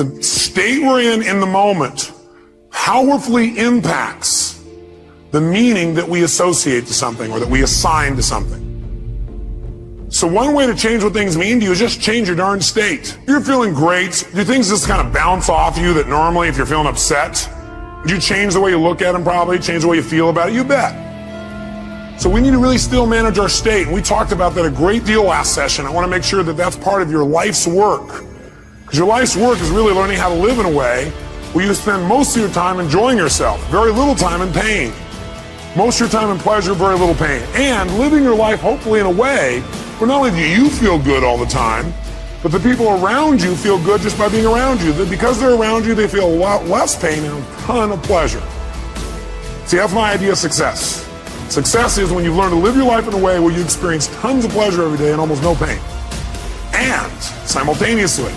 The state we're in the moment powerfully impacts the meaning that we associate to something or that we assign to something. So one way to change what things mean to you is just change your darn state. If you're feeling great, do things just kind of bounce off you that normally if you're feeling upset? Would you change the way you look at them probably, change the way you feel about it? You bet. So we need to really still manage our state. And we talked about that a great deal last session. I want to make sure that that's part of your life's work. Because your life's work is really learning how to live in a way where you spend most of your time enjoying yourself, very little time in pain. Most of your time in pleasure, very little pain. And living your life hopefully in a way where not only do you feel good all the time, but the people around you feel good just by being around you. That because they're around you, they feel a lot less pain and a ton of pleasure. See, that's my idea of success. Success is when you've learned to live your life in a way where you experience tons of pleasure every day and almost no pain. And simultaneously,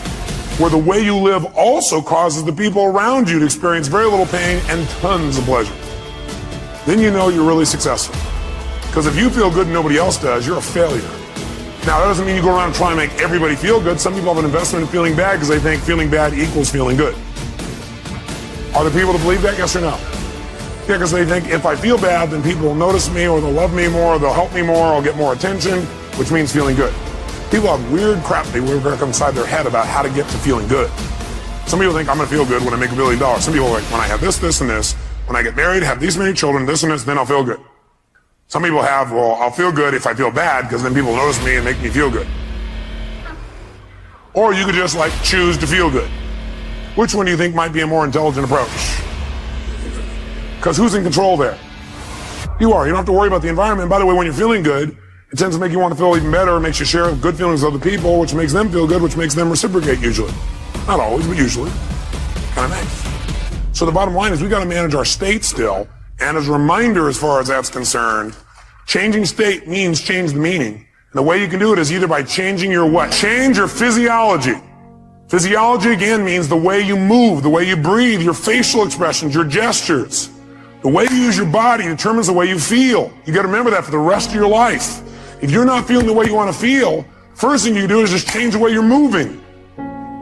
where the way you live also causes the people around you to experience very little pain and tons of pleasure. Then you know you're really successful. Because if you feel good and nobody else does, you're a failure. Now, that doesn't mean you go around and try and make everybody feel good. Some people have an investment in feeling bad because they think feeling bad equals feeling good. Are there people that believe that, yes or no? Yeah, because they think if I feel bad, then people will notice me or they'll love me more or they'll help me more or I'll get more attention, which means feeling good. People have weird crap they work inside their head about how to get to feeling good. Some people think I'm going to feel good when I make $1 billion. Some people are like, when I have this, this, and this, when I get married, have these many children, this and this, then I'll feel good. Some people have, well, I'll feel good if I feel bad because then people notice me and make me feel good. Or you could just like choose to feel good. Which one do you think might be a more intelligent approach? Because who's in control there? You are. You don't have to worry about the environment. By the way, when you're feeling good, it tends to make you want to feel even better. It makes you share good feelings with other people, which makes them feel good, which makes them reciprocate usually. Not always, but usually. Kind of nice. So the bottom line is we got to manage our state still. And as a reminder, as far as that's concerned, changing state means change the meaning. And the way you can do it is either by changing your what? Change your physiology. Physiology, again, means the way you move, the way you breathe, your facial expressions, your gestures. The way you use your body determines the way you feel. You got to remember that for the rest of your life. If you're not feeling the way you want to feel, first thing you do is just change the way you're moving.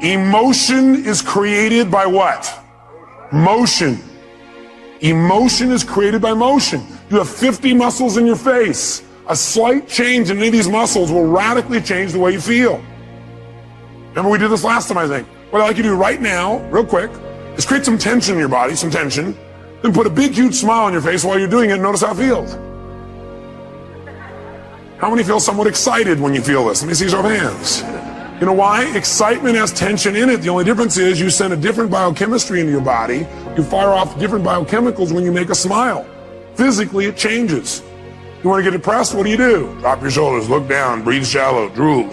Emotion is created by what? Motion. Emotion is created by motion. You have 50 muscles in your face. A slight change in any of these muscles will radically change the way you feel. Remember we did this last time, I think. What I'd like you to do right now, real quick, is create some tension in your body, some tension, then put a big, huge smile on your face while you're doing it and notice how it feels. How many feel somewhat excited when you feel this? Let me see your hands. You know why? Excitement has tension in it. The only difference is you send a different biochemistry into your body. You fire off different biochemicals when you make a smile. Physically, it changes. You want to get depressed? What do? Drop your shoulders, look down, breathe shallow, drool.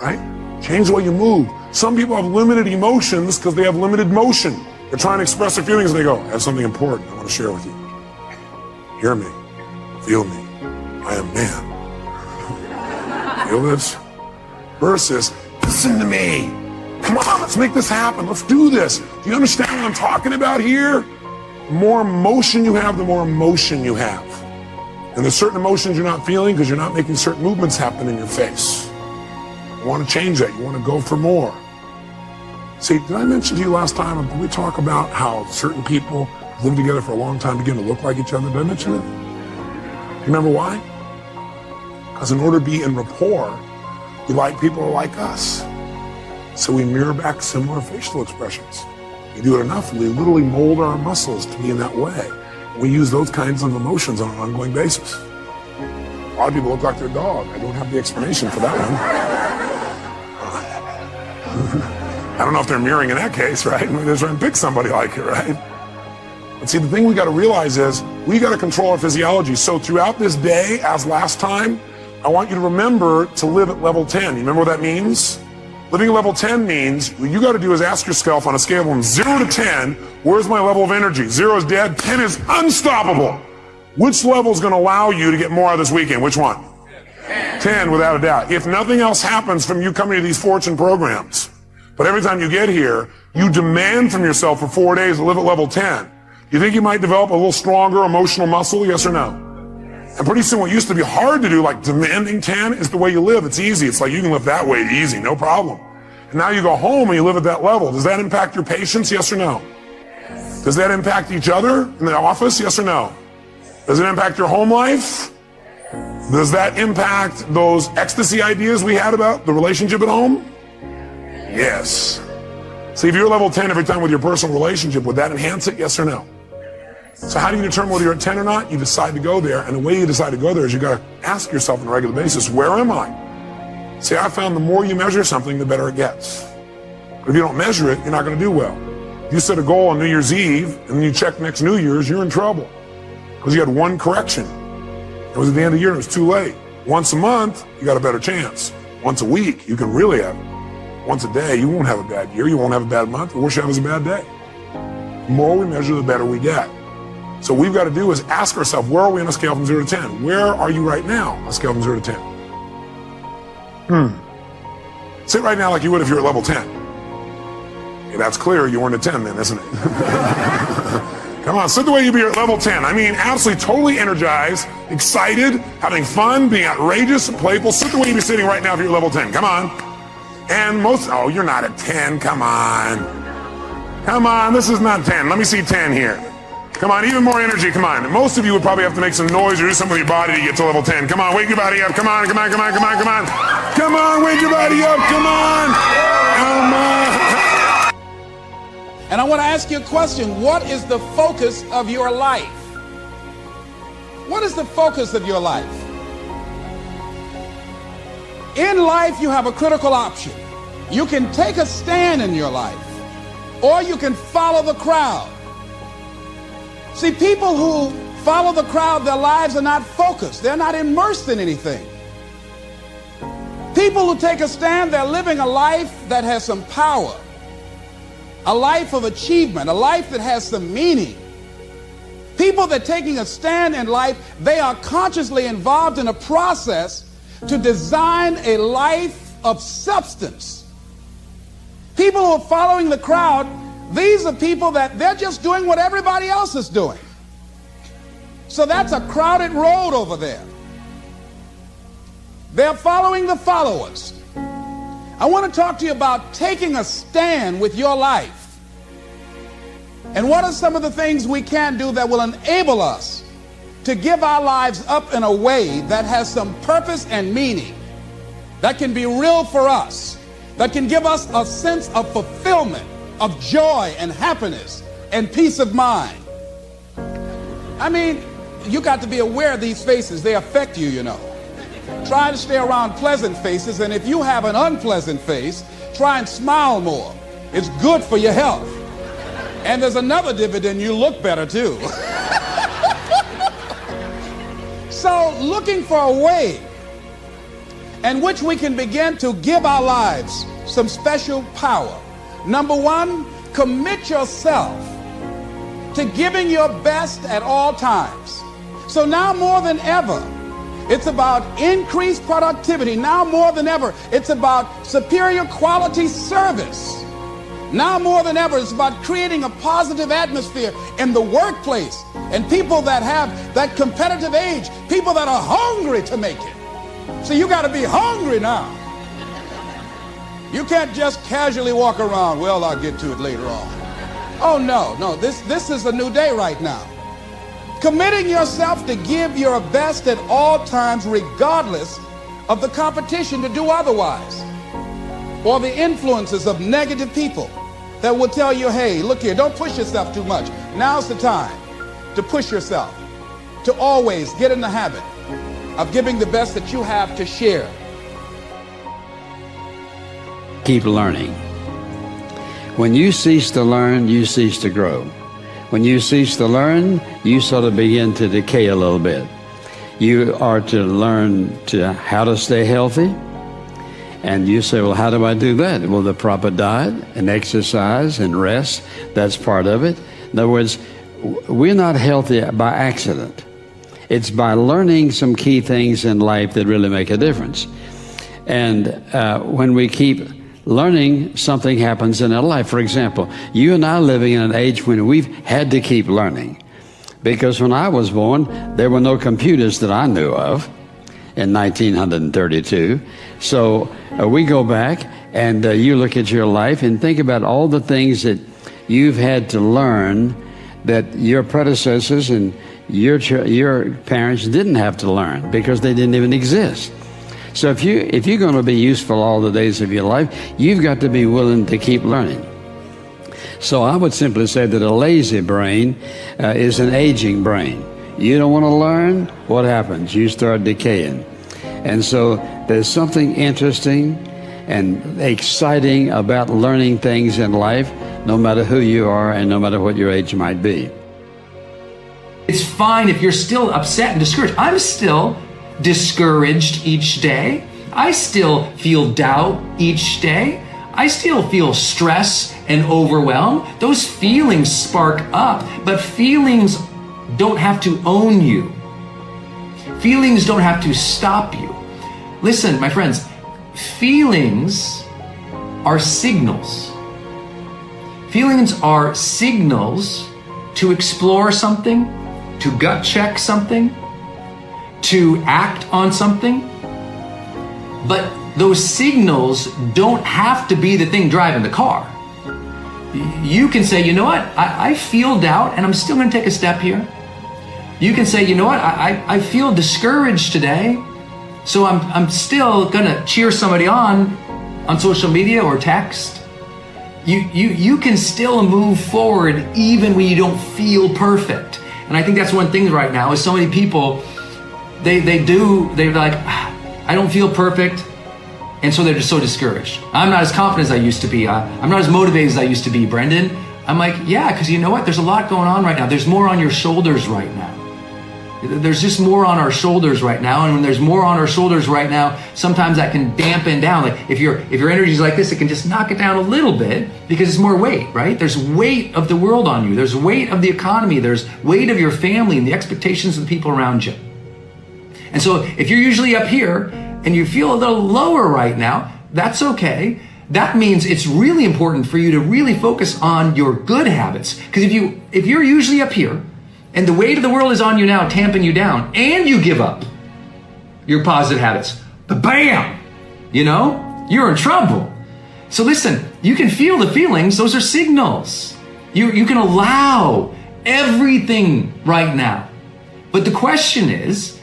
Right? Change the way you move. Some people have limited emotions because they have limited motion. They're trying to express their feelings and they go, I have something important I want to share with you. Hear me. Feel me. I am man. Feel this? Versus, listen to me. Come on, let's make this happen. Let's do this. Do you understand what I'm talking about here? The more emotion you have, the more emotion you have. And there's certain emotions you're not feeling because you're not making certain movements happen in your face. You want to change that. You want to go for more. See, did I mention to you last time, did we talk about how certain people live together for a long time begin to look like each other? Did I mention it? You remember why? Because in order to be in rapport, we like people who are like us. So we mirror back similar facial expressions. We do it enough, we literally mold our muscles to be in that way. We use those kinds of emotions on an ongoing basis. A lot of people look like their dog. I don't have the explanation for that one. I don't know if they're mirroring in that case, right? Maybe they're trying to pick somebody like it, right? But see, the thing we got to realize is we got to control our physiology. So throughout this day, as last time, I want you to remember to live at level 10. You remember what that means? Living at level 10 means what you got to do is ask yourself on a scale from 0 to 10, where's my level of energy? 0 is dead, 10 is unstoppable. Which level is going to allow you to get more out of this weekend? Which one? 10, without a doubt. If nothing else happens from you coming to these fortune programs, but every time you get here, you demand from yourself for 4 days to live at level 10. You think you might develop a little stronger emotional muscle, yes or no? And pretty soon what used to be hard to do, like demanding 10, is the way you live. It's easy. It's like you can live that way easy, no problem. And now you go home and you live at that level. Does that impact your patients? Yes or no? Does that impact each other in the office? Yes or no? Does it impact your home life? Does that impact those ecstasy ideas we had about the relationship at home? Yes. See, if you're level 10 every time with your personal relationship, would that enhance it? Yes or no? So how do you determine whether you're at 10 or not? You decide to go there, and the way you decide to go there is you got to ask yourself on a regular basis, where am I? See, I found the more you measure something, the better it gets. But if you don't measure it, you're not going to do well. If you set a goal on New Year's Eve, and then you check next New Year's, you're in trouble. Because you had one correction. It was at the end of the year, and it was too late. Once a month, you got a better chance. Once a week, you can really have it. Once a day, you won't have a bad year, you won't have a bad month, the worst you have is a bad day. The more we measure, the better we get. So what we've got to do is ask ourselves, where are we on a scale from 0 to 10? Where are you right now on a scale from 0 to 10? Sit right now like you would if you were at level 10. Okay, that's clear, you weren't at 10 then, isn't it? Come on, sit the way you'd be at level 10. I mean, absolutely, totally energized, excited, having fun, being outrageous, playful. Sit the way you'd be sitting right now if you're at level 10. Come on. And oh, you're not at 10. Come on. Come on, this is not 10. Let me see 10 here. Come on, even more energy, come on. Most of you would probably have to make some noise or do something with your body to get to level 10. Come on, wake your body up. Come on, come on, come on, come on, come on. Come on, wake your body up. Come on. Come on. And I want to ask you a question. What is the focus of your life? What is the focus of your life? In life, you have a critical option. You can take a stand in your life, or you can follow the crowd. See, people who follow the crowd, their lives are not focused. They're not immersed in anything. People who take a stand, they're living a life that has some power, a life of achievement, a life that has some meaning. People that are taking a stand in life, they are consciously involved in a process to design a life of substance. People who are following the crowd, these are people that they're just doing what everybody else is doing. So that's a crowded road over there. They're following the followers. I want to talk to you about taking a stand with your life. And what are some of the things we can do that will enable us to give our lives up in a way that has some purpose and meaning, that can be real for us, that can give us a sense of fulfillment, of joy and happiness and peace of mind. I mean, you got to be aware of these faces. They affect you, you know. Try to stay around pleasant faces, and if you have an unpleasant face, try and smile more. It's good for your health. And there's another dividend, you look better too. So looking for a way in which we can begin to give our lives some special power. Number one, commit yourself to giving your best at all times. So now more than ever, it's about increased productivity. Now more than ever, it's about superior quality service. Now more than ever, it's about creating a positive atmosphere in the workplace, and people that have that competitive age, people that are hungry to make it. So you got to be hungry now. You can't just casually walk around, well, I'll get to it later on. Oh, no, this is a new day right now. Committing yourself to give your best at all times, regardless of the competition to do otherwise, or the influences of negative people that will tell you, hey, look here, don't push yourself too much. Now's the time to push yourself, to always get in the habit of giving the best that you have to share. Keep learning. When you cease to learn, you cease to grow. When you cease to learn, you sort of begin to decay a little bit. You are to learn how to stay healthy. And you say, well, how do I do that? Well, the proper diet and exercise and rest, that's part of it. In other words, we're not healthy by accident. It's by learning some key things in life that really make a difference. And when we keep learning, something happens in our life. For example, you and I are living in an age when we've had to keep learning. Because when I was born, there were no computers that I knew of in 1932. So we go back and you look at your life and think about all the things that you've had to learn that your predecessors and your parents didn't have to learn because they didn't even exist. So if you're going to be useful all the days of your life, you've got to be willing to keep learning. So I would simply say that a lazy brain is an aging brain. You don't want to learn, what happens? You start decaying. And so there's something interesting and exciting about learning things in life, no matter who you are and no matter what your age might be. It's fine if you're still upset and discouraged. I'm still discouraged each day. I still feel doubt each day. I still feel stress and overwhelm. Those feelings spark up, but feelings don't have to own you. Feelings don't have to stop you. Listen, my friends, feelings are signals. Feelings are signals to explore something, to gut check something, to act on something. But those signals don't have to be the thing driving the car. You can say, you know what, I feel doubt and I'm still gonna take a step here. You can say, you know what, I feel discouraged today, so I'm still gonna cheer somebody on social media or text. You can still move forward even when you don't feel perfect. And I think that's one thing right now is so many people, they're like, I don't feel perfect. And so they're just so discouraged. I'm not as confident as I used to be. I'm not as motivated as I used to be, Brendan. I'm like, yeah, because you know what? There's a lot going on right now. There's more on your shoulders right now. There's just more on our shoulders right now. And when there's more on our shoulders right now, sometimes that can dampen down. Like if your energy is like this, it can just knock it down a little bit because it's more weight, right? There's weight of the world on you. There's weight of the economy. There's weight of your family and the expectations of the people around you. And so if you're usually up here and you feel a little lower right now, that's okay. That means it's really important for you to really focus on your good habits. Because if you're usually up here and the weight of the world is on you now, tamping you down, and you give up your positive habits, bam, you're in trouble. So listen, you can feel the feelings. Those are signals. You can allow everything right now. But the question is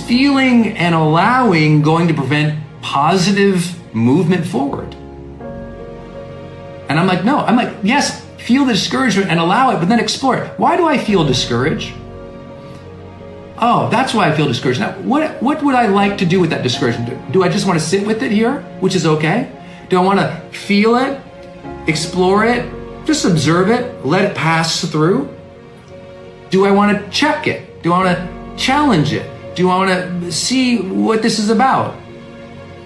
feeling and allowing going to prevent positive movement forward? And I'm like, no. I'm like, yes, feel the discouragement and allow it, but then explore it. Why do I feel discouraged? Oh, that's why I feel discouraged. Now, what would I like to do with that discouragement? Do I just want to sit with it here, which is okay? Do I want to feel it, explore it, just observe it, let it pass through? Do I want to check it? Do I want to challenge it? Do I want to see what this is about?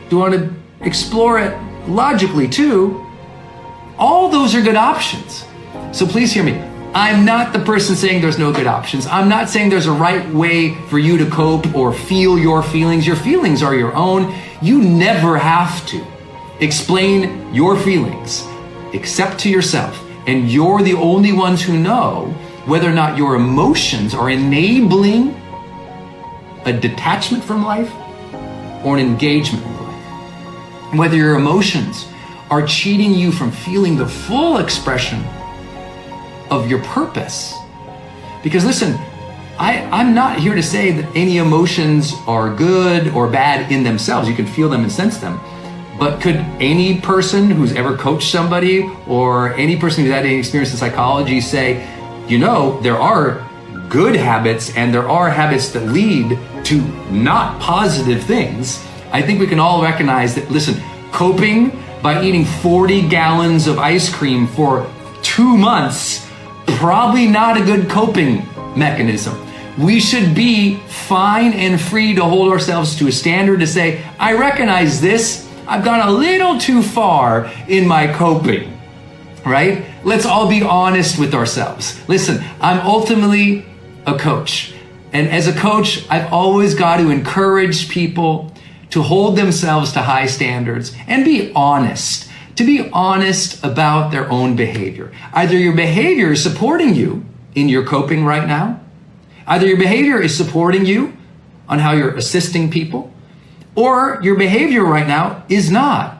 Do I want to explore it logically too? All those are good options. So please hear me. I'm not the person saying there's no good options. I'm not saying there's a right way for you to cope or feel your feelings. Your feelings are your own. You never have to explain your feelings except to yourself. And you're the only ones who know whether or not your emotions are enabling a detachment from life or an engagement with life. Whether your emotions are cheating you from feeling the full expression of your purpose. Because listen, I'm not here to say that any emotions are good or bad in themselves. You can feel them and sense them. But could any person who's ever coached somebody or any person who's had any experience in psychology say, there are good habits and there are habits that lead to not positive things? I think we can all recognize that, listen, coping by eating 40 gallons of ice cream for 2 months, probably not a good coping mechanism. We should be fine and free to hold ourselves to a standard to say, I recognize this, I've gone a little too far in my coping, right? Let's all be honest with ourselves. Listen, I'm ultimately a coach. And as a coach, I've always got to encourage people to hold themselves to high standards and be honest, to be honest about their own behavior. Either your behavior is supporting you in your coping right now, either your behavior is supporting you on how you're assisting people, or your behavior right now is not.